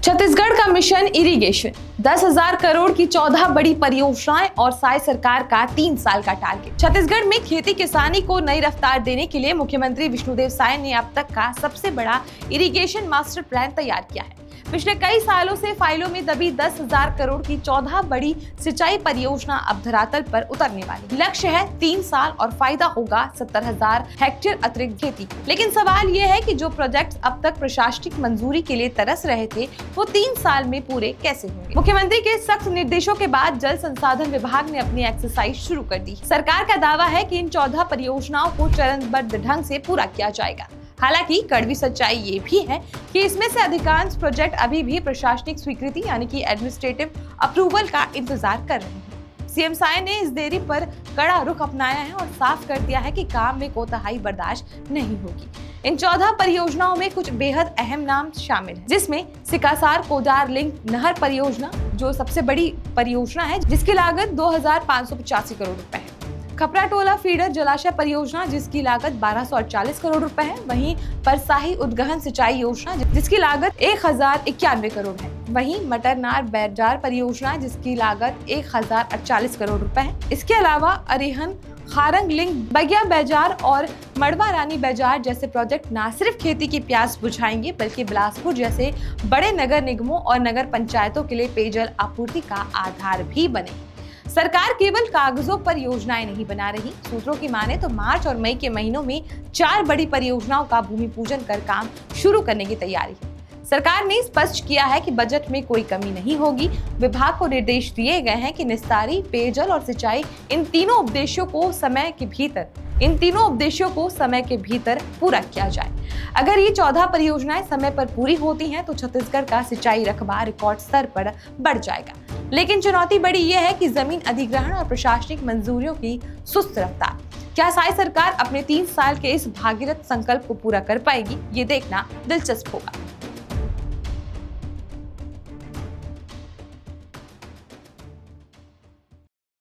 छत्तीसगढ़ का mission irrigation 10,000 crore की 14 बड़ी परियोजनाएं और साय सरकार का 3 साल का टारगेट। छत्तीसगढ़ में खेती किसानी को नई रफ्तार देने के लिए मुख्यमंत्री विष्णुदेव साय ने अब तक का सबसे बड़ा इरिगेशन मास्टर प्लान तैयार किया है। पिछले कई सालों से फाइलों में दबी 10,000 करोड़ की 14 बड़ी सिंचाई परियोजना अब धरातल पर उतरने वाली। लक्ष्य है 3 साल और फायदा होगा 70,000 हेक्टेयर अतिरिक्त खेती। लेकिन सवाल ये है कि जो प्रोजेक्ट अब तक प्रशासनिक मंजूरी के लिए तरस रहे थे वो 3 साल में पूरे कैसे होंगे। मुख्यमंत्री के सख्त निर्देशों के बाद जल संसाधन विभाग ने अपनी एक्सरसाइज शुरू कर दी। सरकार का दावा है कि इन 14 परियोजनाओं को चरणबद्ध ढंग से पूरा किया जाएगा। हालांकि कड़वी सच्चाई ये भी है कि इसमें से अधिकांश प्रोजेक्ट अभी भी प्रशासनिक स्वीकृति यानी कि एडमिनिस्ट्रेटिव अप्रूवल का इंतजार कर रहे हैं। सीएम साय ने इस देरी पर कड़ा रुख अपनाया है और साफ कर दिया है कि काम में कोताही बर्दाश्त नहीं होगी। इन 14 परियोजनाओं में कुछ बेहद अहम नाम शामिल हैं, जिसमें सिकासार कोडार लिंक नहर परियोजना जो सबसे बड़ी परियोजना है, जिसकी लागत 2,585 करोड़ रुपए है। खपरा टोला फीडर जलाशय परियोजना जिसकी लागत 1,248 करोड़ रुपए है। वहीं परसाही उद्गहन सिंचाई योजना जिसकी लागत 1,091 करोड़ है। वहीं मटरनार बैजार परियोजना जिसकी लागत 1,048 करोड़ रुपए है। इसके अलावा अरिहन खारंग लिंक बगिया बैजार और मड़वा रानी बैजार जैसे प्रोजेक्ट न सिर्फ खेती की प्यास बुझाएंगे बल्कि बिलासपुर जैसे बड़े नगर निगमों और नगर पंचायतों के लिए पेयजल आपूर्ति का आधार भी बने। सरकार केवल कागजों पर योजनाएं नहीं बना रही। सूत्रों की माने तो मार्च और मई के महीनों में 4 बड़ी परियोजनाओं का भूमि पूजन कर काम शुरू करने की तैयारी है। सरकार ने स्पष्ट किया है कि बजट में कोई कमी नहीं होगी। विभाग को निर्देश दिए गए हैं कि निस्तारी, पेयजल और सिंचाई इन तीनों उद्देश्यों को समय के भीतर पूरा किया जाए। अगर ये 14 परियोजनाएं समय पर पूरी होती हैं तो छत्तीसगढ़ का सिंचाई रकबा रिकॉर्ड स्तर पर बढ़ जाएगा। लेकिन चुनौती बड़ी यह है कि जमीन अधिग्रहण और प्रशासनिक मंजूरियों की सुस्त रफ्तार। क्या साय सरकार अपने 3 साल के इस भागीरथ संकल्प को पूरा कर पाएगी, ये देखना दिलचस्प होगा।